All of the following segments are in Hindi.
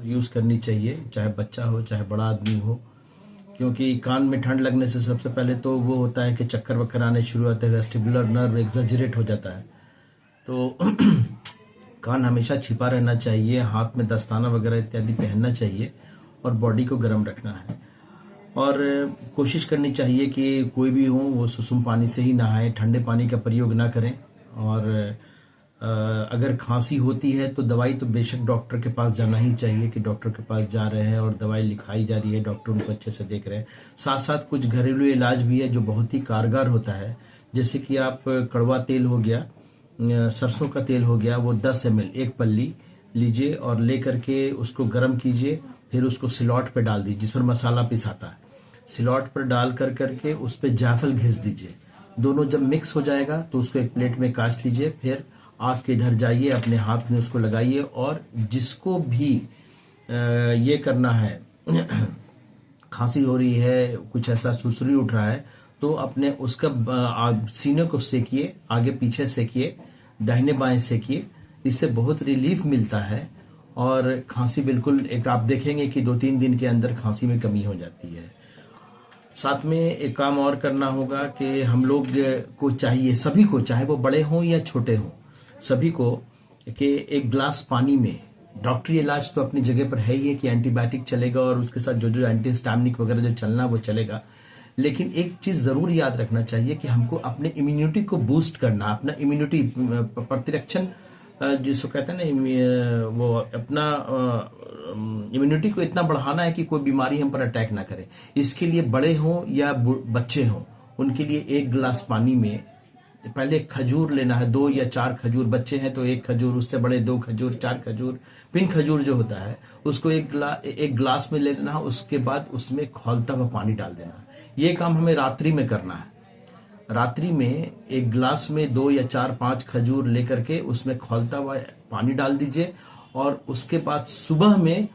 यूज़ करनी चाहिए, चाहे बच्चा हो चाहे बड़ा आदमी हो, क्योंकि कान में ठंड लगने से सबसे पहले तो वो होता है कि चक्कर वक्कर आने शुरू होते हैं, वेस्टिबुलर नर्व एग्जैजरेट हो जाता है। तो कान हमेशा छिपा रहना चाहिए, हाथ में दस्ताना वगैरह इत्यादि पहनना चाहिए और बॉडी को गर्म रखना है। और कोशिश करनी चाहिए कि कोई भी हो वो सुसुम पानी से ही नहाए, ठंडे पानी का प्रयोग ना करें। और अगर खांसी होती है तो दवाई तो बेशक डॉक्टर के पास जाना ही चाहिए कि डॉक्टर के पास जा रहे हैं और दवाई लिखाई जा रही है, डॉक्टर उनको अच्छे से देख रहे हैं। साथ साथ कुछ घरेलू इलाज भी है जो बहुत ही कारगर होता है, जैसे कि आप कड़वा तेल हो गया, सरसों का तेल हो गया, वो 10 ml एक पल्ली लीजिए और ले करके उसको गर्म कीजिए, फिर उसको सिलौट पे डाल दीजिए जिस पर मसाला पिसाता है। सिलौट पर डाल कर करके उस पर जायफल घिस दीजिए। दोनों जब मिक्स हो जाएगा तो उसको एक प्लेट में काट लीजिए, फिर आग के इधर जाइए, अपने हाथ में उसको लगाइए और जिसको भी ये करना है खांसी हो रही है, कुछ ऐसा सुसरी उठ रहा है, तो अपने उसका सीने को सेकिए, आगे पीछे सेकिए, दाहिने बाएं सेकिए। इससे बहुत रिलीफ मिलता है और खांसी बिल्कुल एक आप देखेंगे कि 2-3 दिन के अंदर खांसी में कमी हो जाती है। साथ में एक काम और करना होगा कि हम लोग को चाहिए, सभी को, चाहे वो बड़े हों या छोटे हों, सभी को कि एक गिलास पानी में, डॉक्टरी इलाज तो अपनी जगह पर है ही है कि एंटीबायोटिक चलेगा और उसके साथ जो जो एंटीहिस्टामिनिक वगैरह जो चलना वो चलेगा, लेकिन एक चीज जरूर याद रखना चाहिए कि हमको अपने इम्यूनिटी को बूस्ट करना, अपना इम्यूनिटी प्रतिरक्षण जिसको कहते हैं ना, वो अपना इम्यूनिटी को इतना बढ़ाना है कि कोई बीमारी हम पर अटैक ना करे। इसके लिए बड़े हों या बच्चे हों, उनके लिए एक गिलास पानी में पहले खजूर लेना है, 2 या 4 खजूर, बच्चे हैं तो 1 खजूर, उससे बड़े 2 खजूर, 4 खजूर, पिन खजूर जो होता है उसको एक गिलास में ले लेना है। उसके बाद उसमें खौलता हुआ पानी डाल देना है। ये काम हमें रात्रि में करना है। रात्रि में एक गिलास में 2 या 4-5 खजूर लेकर के उसमें खौलता हुआ पानी डाल दीजिए और उसके बाद सुबह में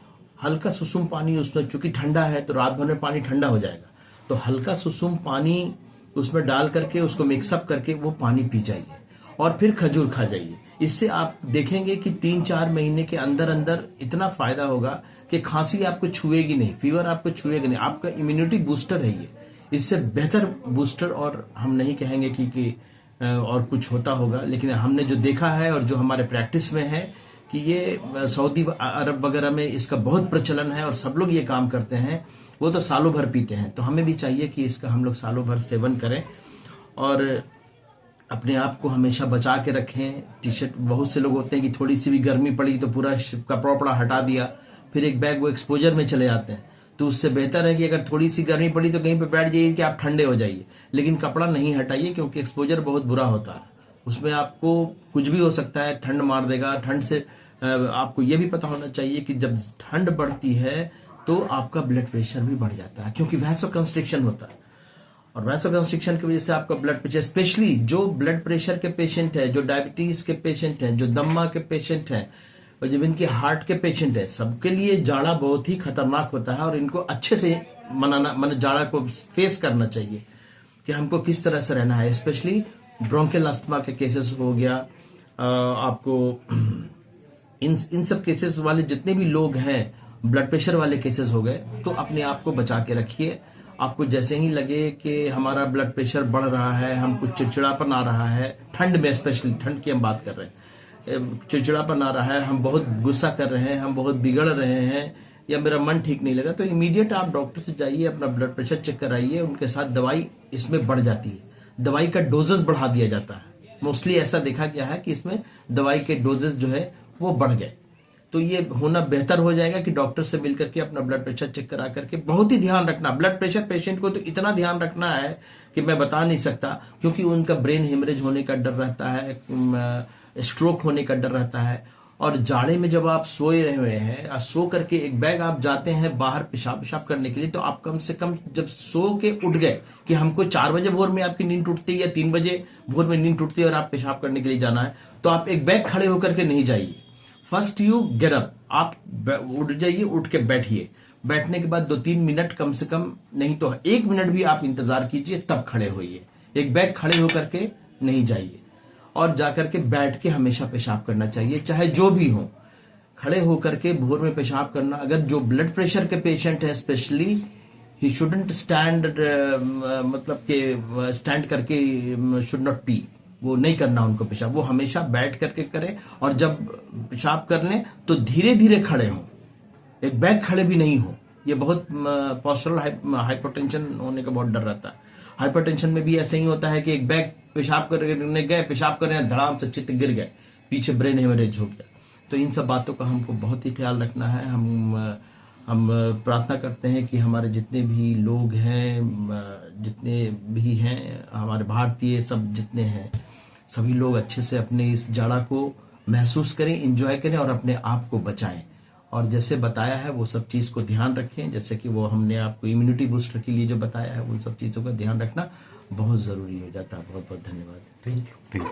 हल्का सुसुम पानी उसमें, चूंकि ठंडा है तो रात भर में पानी ठंडा हो जाएगा, तो हल्का सुसुम पानी उसमें डाल करके उसको मिक्सअप करके वो पानी पी जाइए और फिर खजूर खा जाइए। इससे आप देखेंगे कि 3-4 महीने के अंदर अंदर इतना फायदा होगा कि खांसी आपको छुएगी नहीं, फीवर आपको छुएगी नहीं, आपका इम्यूनिटी बूस्टर है ये। इससे बेहतर बूस्टर और हम नहीं कहेंगे कि और कुछ होता होगा, लेकिन हमने जो देखा है और जो हमारे प्रैक्टिस में है कि ये सऊदी अरब वगैरह में इसका बहुत प्रचलन है और सब लोग ये काम करते हैं। वो तो सालों भर पीते हैं, तो हमें भी चाहिए कि इसका हम लोग सालों भर सेवन करें और अपने आप को हमेशा बचा के रखें। टी शर्ट, बहुत से लोग होते हैं कि थोड़ी सी भी गर्मी पड़ी तो पूरा कपड़ा उपड़ा हटा दिया, फिर एक बैग वो एक्सपोजर में चले जाते हैं। तो उससे बेहतर है कि अगर थोड़ी सी गर्मी पड़ी तो कहीं पे बैठ जाइए कि आप ठंडे हो जाइए, लेकिन कपड़ा नहीं हटाइए, क्योंकि एक्सपोजर बहुत बुरा होता है। उसमें आपको कुछ भी हो सकता है, ठंड मार देगा। ठंड से आपको ये भी पता होना चाहिए कि जब ठंड बढ़ती है तो आपका ब्लड प्रेशर भी बढ़ जाता है, क्योंकि वैसोकंस्ट्रिक्शन होता है और वैसोकंस्ट्रिक्शन की वजह से आपका ब्लड प्रेशर, स्पेशली जो ब्लड प्रेशर के पेशेंट है, जो डायबिटीज के पेशेंट हैं, जो दम्मा के पेशेंट हैं और जब इनके हार्ट के पेशेंट है, सबके लिए जाड़ा बहुत ही खतरनाक होता है और इनको अच्छे से जाड़ा को फेस करना चाहिए कि हमको किस तरह से रहना है। स्पेशली ब्रोंकियल अस्थमा के केसेस हो गया, आपको इन सब केसेस वाले जितने भी लोग हैं, ब्लड प्रेशर वाले केसेस हो गए, तो अपने आप को बचा के रखिए। आपको जैसे ही लगे कि हमारा ब्लड प्रेशर बढ़ रहा है, हमको चिड़चिड़ापन आ रहा है, ठंड में स्पेशली, ठंड की हम बात कर रहे हैं, चिड़चिड़ापन आ रहा है, हम बहुत गुस्सा कर रहे हैं, हम बहुत बिगड़ रहे हैं या मेरा मन ठीक नहीं लगा, तो इमीडिएट आप डॉक्टर से जाइए, अपना ब्लड प्रेशर चेक कराइए। उनके साथ दवाई इसमें बढ़ जाती है, दवाई का डोजेस बढ़ा दिया जाता है। मोस्टली ऐसा देखा गया है कि इसमें दवाई के डोजेस जो है वो बढ़ गए, तो ये होना बेहतर हो जाएगा कि डॉक्टर से मिलकर के अपना ब्लड प्रेशर चेक करा करके बहुत ही ध्यान रखना। ब्लड प्रेशर पेशेंट को तो इतना ध्यान रखना है कि मैं बता नहीं सकता, क्योंकि उनका ब्रेन हेमरेज होने का डर रहता है, स्ट्रोक होने का डर रहता है। और जाड़े में जब आप सोए रहे हुए हैं या सो करके एक बैग आप जाते हैं बाहर पेशाब करने के लिए, तो आप कम से कम जब सो के उठ गए कि हमको 4 बजे भोर में आपकी नींद टूटती है या 3 बजे भोर में नींद टूटती है और आप पेशाब करने के लिए जाना है, तो आप एक बैग खड़े होकर के नहीं जाइए। फर्स्ट यू गेट अप, आप उठ जाइए, उठ के बैठिए। बैठने के बाद 2-3 मिनट कम से कम, नहीं तो 1 मिनट भी आप इंतजार कीजिए, तब खड़े होइए। एक बैग खड़े होकर के नहीं जाइए और जाकर के बैठ के हमेशा पेशाब करना चाहिए, चाहे जो भी हो। खड़े होकर के भोर में पेशाब करना, अगर जो ब्लड प्रेशर के पेशेंट हैं स्पेशली, ही शुडंट स्टैंड, मतलब कि स्टैंड करके शुड नॉट पी, वो नहीं करना उनको पेशाब, वो हमेशा बैठ करके करें, और जब पेशाब कर लें तो धीरे धीरे खड़े हों, एक बैग खड़े भी नहीं हो। ये बहुत पोस्चरल हाइपरटेंशन होने का बहुत डर रहता है। हाइपरटेंशन में भी ऐसे ही होता है कि एक बैग पेशाब करने गए, पेशाब करने धड़ाम से चित्त गिर गए, पीछे ब्रेन हेमरेज हो गया। तो इन सब बातों का हमको बहुत ही ख्याल रखना है। हम प्रार्थना करते हैं कि हमारे जितने भी लोग हैं, जितने भी हैं हमारे भारतीय, सब जितने हैं, सभी लोग अच्छे से अपने इस जाड़ा को महसूस करें, एंजॉय करें और अपने आप को बचाएं। और जैसे बताया है वो सब चीज़ को ध्यान रखें, जैसे कि वो हमने आपको इम्यूनिटी बूस्टर के लिए जो बताया है, उन सब चीज़ों का ध्यान रखना बहुत ज़रूरी हो जाता है। बहुत बहुत धन्यवाद। Thank you.